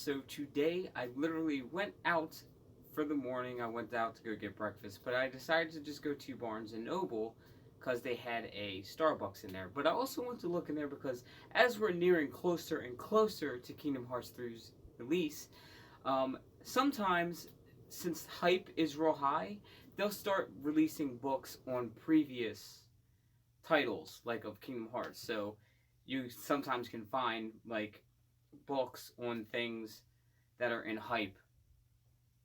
So today I literally went out for the morning. I went out to go get breakfast, but I decided to just go to Barnes and Noble because they had a Starbucks in there. But I also went to look in there because as we're nearing closer and closer to Kingdom Hearts 3's release, sometimes since hype is real high, they'll start releasing books on previous titles like of Kingdom Hearts. So you sometimes can find like books on things that are in hype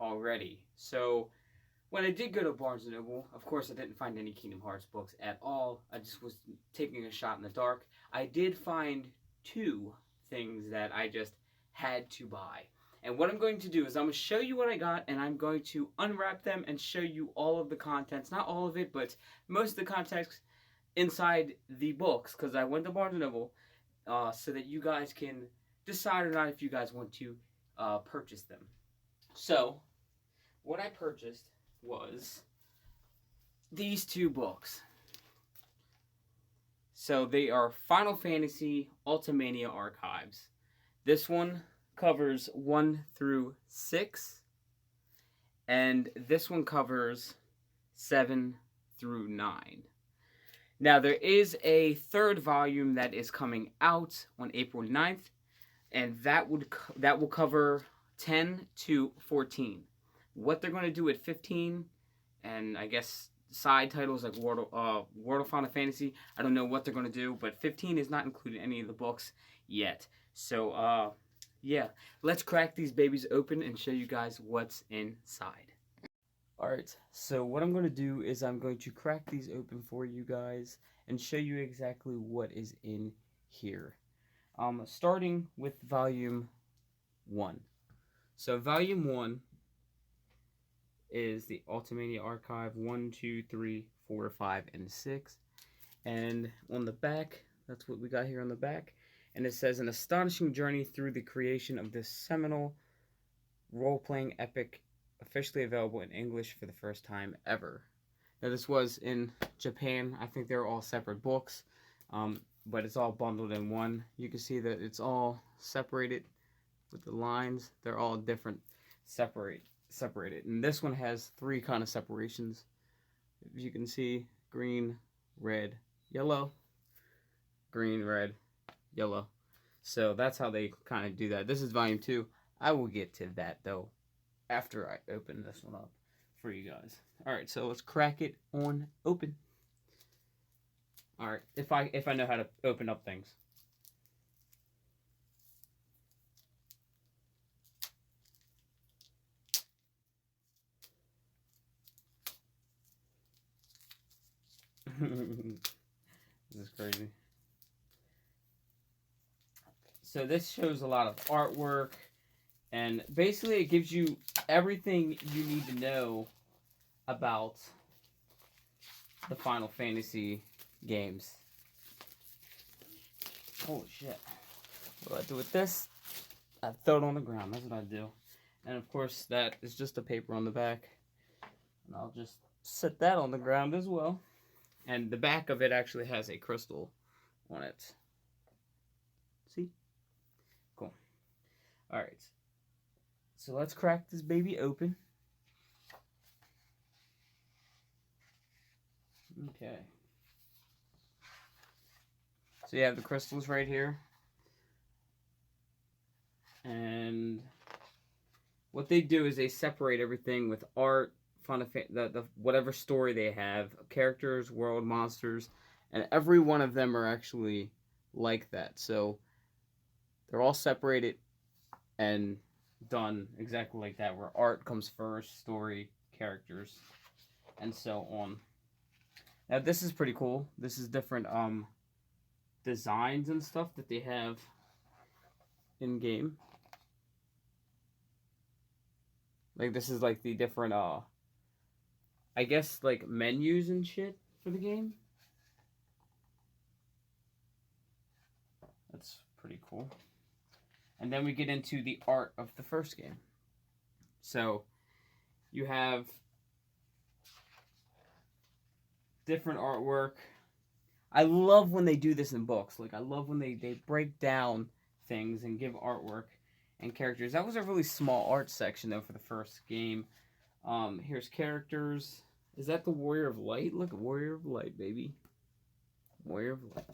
already. So when I did go to Barnes and Noble, of course I didn't find any Kingdom Hearts books at all. I just was taking a shot in the dark. I did find two things that I just had to buy. And what I'm going to do is I'm going to show you what I got, and I'm going to unwrap them and show you all of the contents. Not all of it, but most of the contents inside the books, because I went to Barnes & Noble, so that you guys can decide or not if you guys want to purchase them. So, what I purchased was these two books. So they are Final Fantasy Ultimania Archives. This one covers 1 through 6, and this one covers 7 through 9. Now, there is a third volume that is coming out on April 9th, and that will cover 10 to 14. What they're going to do at 15, and I guess side titles like World of Final Fantasy, I don't know what they're going to do, but 15 is not included in any of the books yet. So, yeah, let's crack these babies open and show you guys what's inside. Alright, so what I'm going to do is I'm going to crack these open for you guys and show you exactly what is in here. Starting with Volume 1. So Volume 1 is the Ultimania Archive 1, 2, 3, 4, 5, and 6. And on the back, that's what we got here on the back. And it says, an astonishing journey through the creation of this seminal role-playing epic, officially available in English for the first time ever. Now, this was in Japan. I think they're all separate books, but it's all bundled in one. You can see that it's all separated with the lines. They're all different, separated. And this one has 3 kind of separations. If you can see, green, red, yellow, green, red, yellow. So that's how they kind of do that. This is Volume 2. I will get to that, though, after I open this one up for you guys. Alright, so let's crack it on open. Alright, if I know how to open up things. This is crazy. So this shows a lot of artwork, and basically it gives you everything you need to know about the Final Fantasy games. Holy shit. What do I do with this? I throw it on the ground. That's what I do. And of course, that is just the paper on the back. And I'll just set that on the ground as well. And the back of it actually has a crystal on it. See? Cool. Alright. So let's crack this baby open. Okay. So you have the crystals right here. And what they do is they separate everything with art, the whatever story they have, characters, world, monsters, and every one of them are actually like that. So they're all separated and done exactly like that, where art comes first, story, characters, and so on. Now this is pretty cool. This is different designs and stuff that they have in game. Like this is like the different I guess like menus and shit for the game. That's pretty cool. And then we get into the art of the first game. So you have different artwork. I love when they do this in books. Like I love when they break down things and give artwork. and characters. That was a really small art section though for the first game. Here's characters. Is that the Warrior of Light? Look at Warrior of Light, baby. Warrior of Light.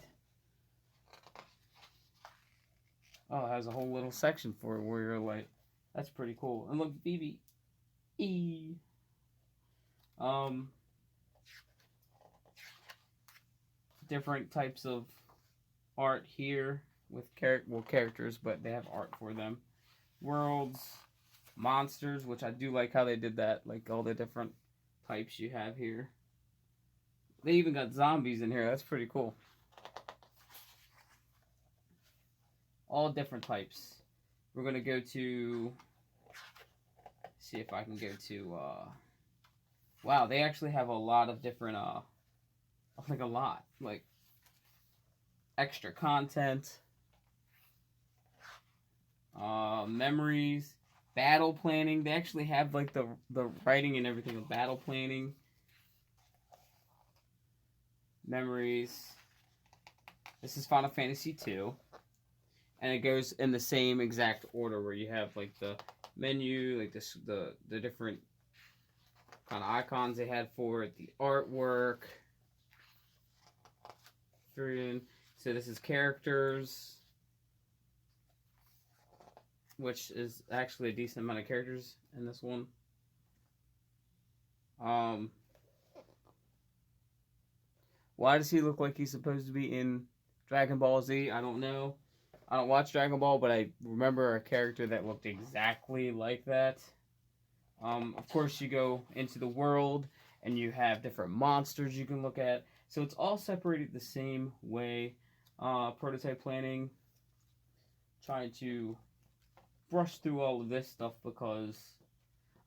Oh, it has a whole little section for Warrior of Light. That's pretty cool. And look, BBE. Different types of art here with characters, but they have art for them. Worlds, monsters, which I do like how they did that, like all the different types you have here. They even got zombies in here. That's pretty cool. All different types. We're gonna go to, see if I can go to, wow, they actually have a lot of different, like extra content, memories, battle planning. They actually have like the writing and everything of battle planning, memories. This is Final Fantasy 2, and it goes in the same exact order where you have like the menu, like this, the different kind of icons they had for it, the artwork. So this is characters, which is actually a decent amount of characters in this one. Why does he look like he's supposed to be in Dragon Ball Z? I don't know. I don't watch Dragon Ball, but I remember a character that looked exactly like that. Of course, you go into the world, and you have different monsters you can look at. So it's all separated the same way. Prototype planning. Trying to brush through all of this stuff because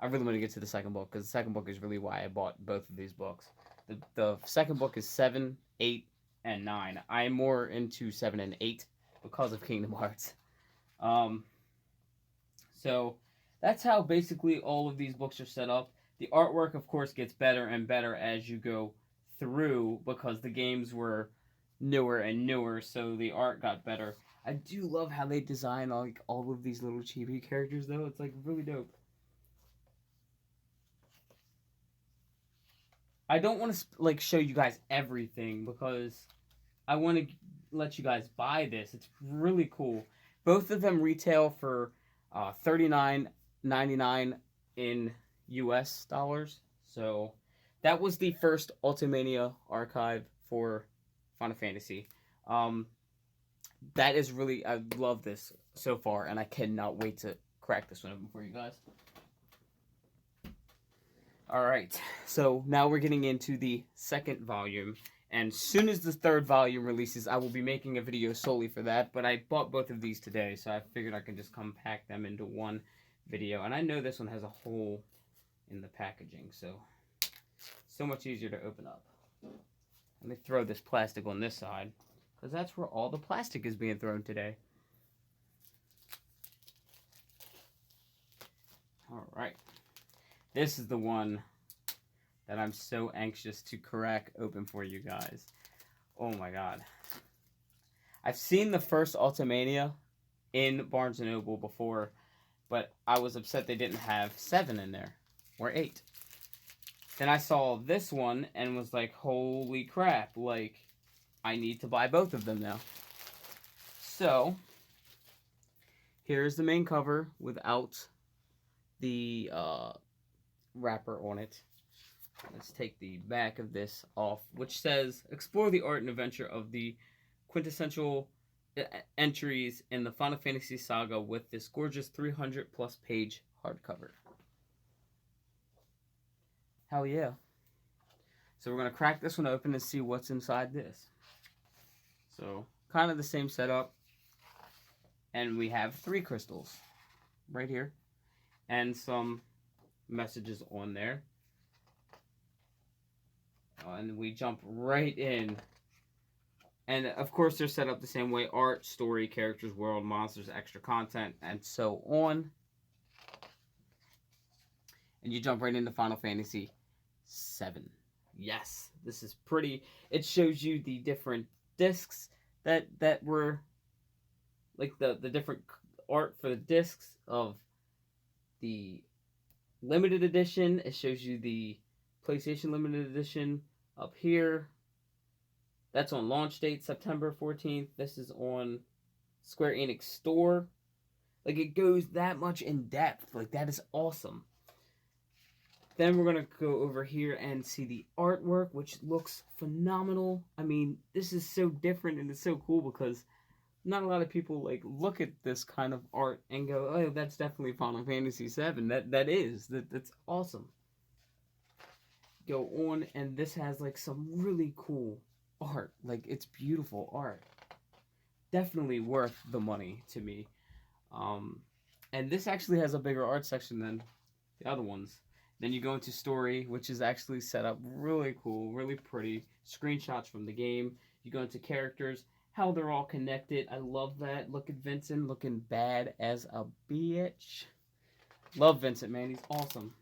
I really want to get to the second book, because the second book is really why I bought both of these books. The second book is 7, 8, and 9. I am more into 7 and 8 because of Kingdom Hearts. So that's how basically all of these books are set up. The artwork, of course, gets better and better as you go through because the games were newer and newer, so the art got better. I do love how they design like all of these little chibi characters, though. It's like really dope. I don't want to like show you guys everything because I want to let you guys buy this. It's really cool. Both of them retail for $39.99 in US dollars. So that was the first Ultimania archive for Final Fantasy. That is really, I love this so far, and I cannot wait to crack this one open for you guys. Alright, so now we're getting into the second volume, and as soon as the third volume releases, I will be making a video solely for that, but I bought both of these today, so I figured I could just compact them into one video, and I know this one has a hole in the packaging, so much easier to open up. Let me throw this plastic on this side, because that's where all the plastic is being thrown today. Alright. This is the one that I'm so anxious to crack open for you guys. Oh my god. I've seen the first Ultimania in Barnes & Noble before, but I was upset they didn't have 7 in there, or 8. Then I saw this one and was like, holy crap, like, I need to buy both of them now. So, here's the main cover without the wrapper on it. Let's take the back of this off, which says, explore the art and adventure of the quintessential entries in the Final Fantasy saga with this gorgeous 300+ page hardcover. Hell yeah. So we're going to crack this one open and see what's inside this. So, kind of the same setup. And we have 3 crystals right here. And some messages on there. And we jump right in. And of course they're set up the same way. Art, story, characters, world, monsters, extra content, and so on. And you jump right into Final Fantasy 7. Yes, this is pretty. It shows you the different discs that were, like the different art for the discs of the limited edition. It shows you the PlayStation limited edition up here. That's on launch date, September 14th. This is on Square Enix store. Like, it goes that much in depth. Like, that is awesome. Then we're going to go over here and see the artwork, which looks phenomenal. I mean, this is so different and it's so cool because not a lot of people, like, look at this kind of art and go, oh, that's definitely Final Fantasy VII. That's awesome. Go on, and this has, like, some really cool art. Like, it's beautiful art. Definitely worth the money to me. And this actually has a bigger art section than the other ones. Then you go into story, which is actually set up really cool, really pretty. Screenshots from the game. You go into characters, how they're all connected. I love that. Look at Vincent looking bad as a bitch. Love Vincent, man. He's awesome.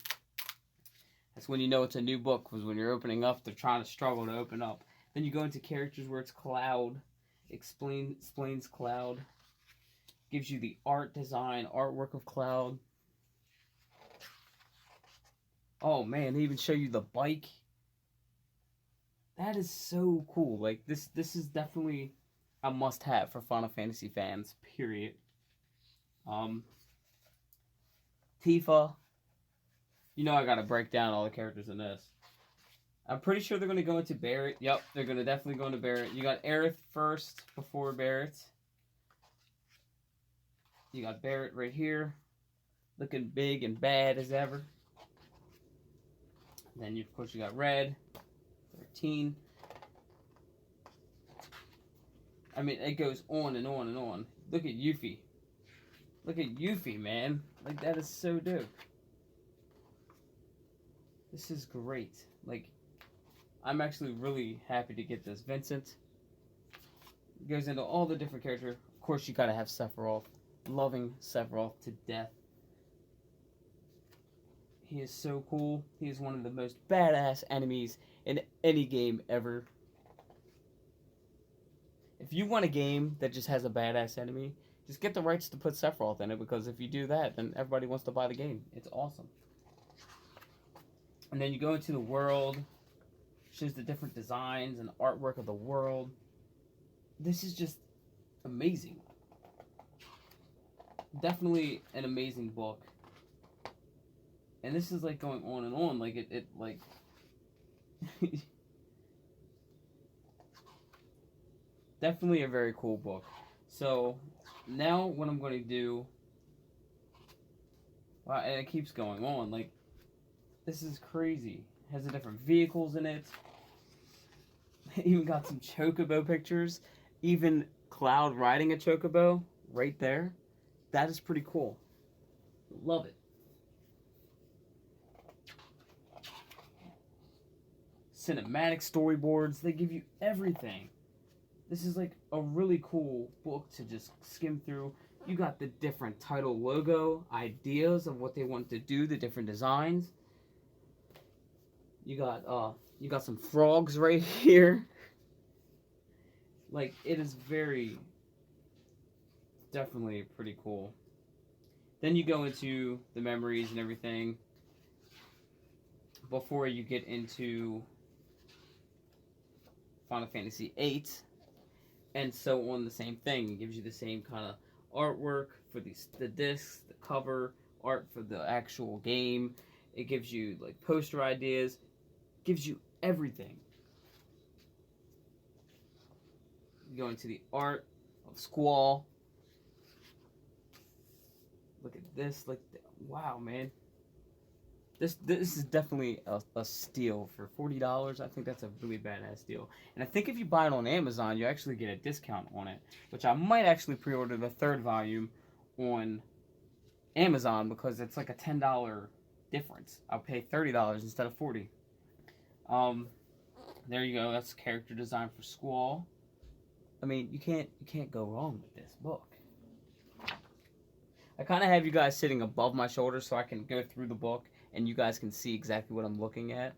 That's when you know it's a new book, was when you're opening up, they're trying to struggle to open up. Then you go into characters where it's Cloud. Explains Cloud. Gives you the art design, artwork of Cloud. Oh man, they even show you the bike. That is so cool. Like, this is definitely a must-have for Final Fantasy fans, period. Tifa. You know I gotta break down all the characters in this. I'm pretty sure they're gonna go into Barrett. Yep, they're gonna definitely go into Barrett. You got Aerith first before Barrett. You got Barrett right here. Looking big and bad as ever. Then, of course, you got Red, 13. I mean, it goes on and on and on. Look at Yuffie. Look at Yuffie, man. Like, that is so dope. This is great. Like, I'm actually really happy to get this. Vincent. It goes into all the different characters. Of course, you gotta have Sephiroth. Loving Sephiroth to death. He is so cool. He is one of the most badass enemies in any game ever. If you want a game that just has a badass enemy, just get the rights to put Sephiroth in it, because if you do that, then everybody wants to buy the game. It's awesome. And then you go into the world. Shows the different designs and artwork of the world. This is just amazing. Definitely an amazing book. And this is like going on and on, like it like definitely a very cool book. So now what I'm going to do, wow, and it keeps going on, like, this is crazy. It has the different vehicles in it. Even got some chocobo pictures. Even Cloud riding a chocobo right there. That is pretty cool. Love it. Cinematic storyboards. They give you everything. This is like a really cool book to just skim through. You got the different title logo ideas of what they want to do, the different designs. You got some frogs right here. Like, it is very, definitely pretty cool. Then you go into the memories and everything before you get into Final Fantasy VIII, and so on. The same thing. It gives you the same kind of artwork for the discs, the cover art for the actual game. It gives you like poster ideas. Gives you everything. You go into the art of Squall. Look at this. Like, wow, man. This is definitely a steal for $40. I think that's a really badass deal. And I think if you buy it on Amazon, you actually get a discount on it, which I might actually pre-order the third volume on Amazon, because it's like a $10 difference. I'll pay $30 instead of $40. There you go. That's character design for Squall. I mean, you can't go wrong with this book. I kind of have you guys sitting above my shoulder so I can go through the book and you guys can see exactly what I'm looking at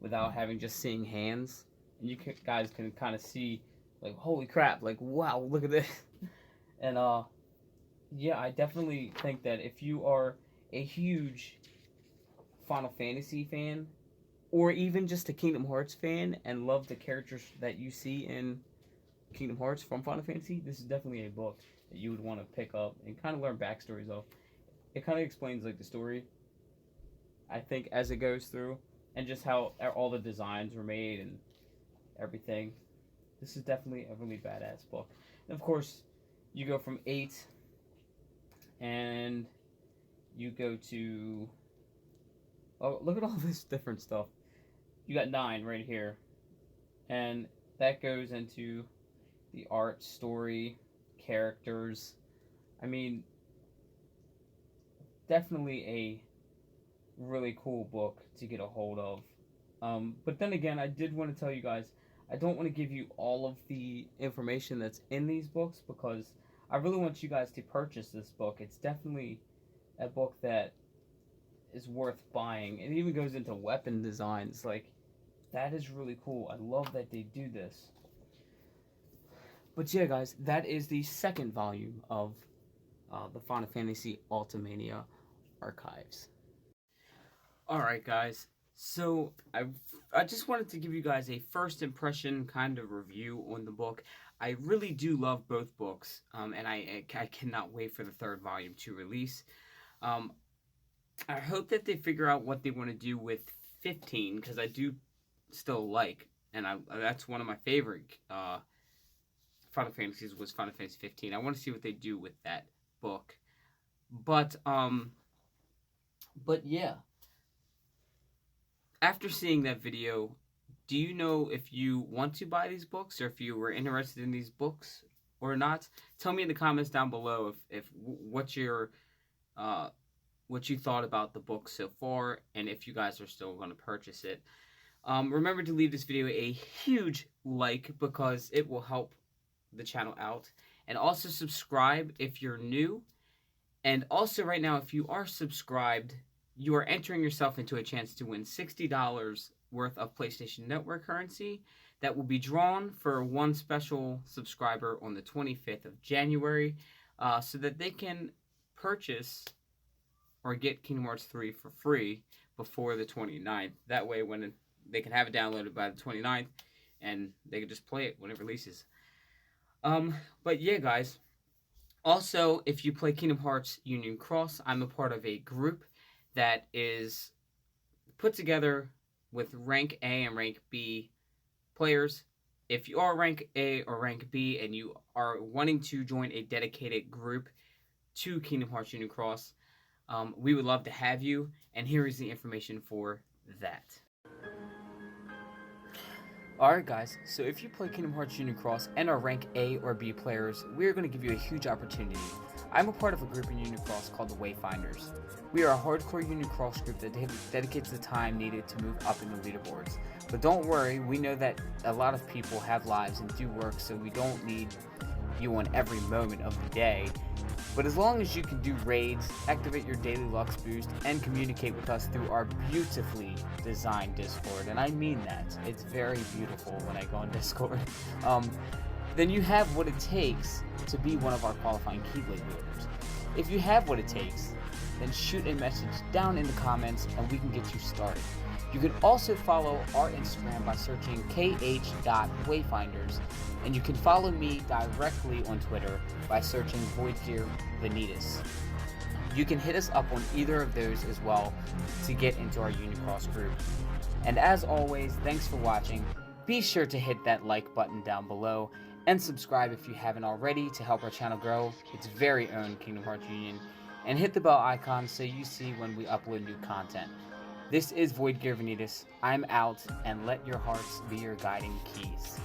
without having just seeing hands. And you guys can kind of see, like, holy crap, like, wow, look at this. And yeah, I definitely think that if you are a huge Final Fantasy fan, or even just a Kingdom Hearts fan and love the characters that you see in Kingdom Hearts from Final Fantasy, this is definitely a book that you would want to pick up and kind of learn backstories of. It kind of explains like the story, I think, as it goes through, and just how all the designs were made and everything. This is definitely a really badass book. And of course, you go from 8 and you go to, oh, look at all this different stuff. You got 9 right here, and that goes into the art, story, characters. I mean, definitely a really cool book to get a hold of. But then again, I did want to tell you guys, I don't want to give you all of the information that's in these books because I really want you guys to purchase this book. It's definitely a book that is worth buying. It even goes into weapon designs. Like, that is really cool. I love that they do this. But yeah, guys, that is the second volume of the Final Fantasy Ultimania Archives. Alright, guys. So, I just wanted to give you guys a first impression kind of review on the book. I really do love both books, and I cannot wait for the third volume to release. Um, I hope that they figure out what they want to do with 15, because I do still like, and that's one of my favorite Final Fantasies was Final Fantasy 15. I want to see what they do with that book. But yeah, after seeing that video, do you know if you want to buy these books or if you were interested in these books or not? Tell me in the comments down below if what your what you thought about the book so far and if you guys are still going to purchase it. Remember to leave this video a huge like because it will help the channel out, and also subscribe if you're new. And also right now, if you are subscribed, you are entering yourself into a chance to win $60 worth of PlayStation Network currency that will be drawn for one special subscriber on the 25th of January, so that they can purchase or get Kingdom Hearts 3 for free before the 29th. That way, when they can have it downloaded by the 29th, and they can just play it when it releases. But yeah, guys. Also, if you play Kingdom Hearts Union Cross, I'm a part of a group that is put together with rank A and rank B players. If you are rank A or rank B and you are wanting to join a dedicated group to Kingdom Hearts Union Cross, we would love to have you, and here is the information for that. Alright guys, so if you play Kingdom Hearts Union Cross and are rank A or B players, we're going to give you a huge opportunity. I'm a part of a group in Union Cross called the Wayfinders. We are a hardcore Union Cross group that dedicates the time needed to move up in the leaderboards. But don't worry, we know that a lot of people have lives and do work, so we don't need you on every moment of the day. But as long as you can do raids, activate your daily Lux boost, and communicate with us through our beautifully designed Discord, and I mean that, it's very beautiful when I go on Discord, then you have what it takes to be one of our qualifying Keyblade wielders. If you have what it takes, then shoot a message down in the comments and we can get you started. You can also follow our Instagram by searching kh.wayfinders, and you can follow me directly on Twitter by searching VoidGearVanitas. You can hit us up on either of those as well to get into our Union Cross group. And as always, thanks for watching. Be sure to hit that like button down below and subscribe if you haven't already to help our channel grow its very own Kingdom Hearts Union, and hit the bell icon so you see when we upload new content. This is VoidGearVanitas. I'm out, and let your hearts be your guiding keys.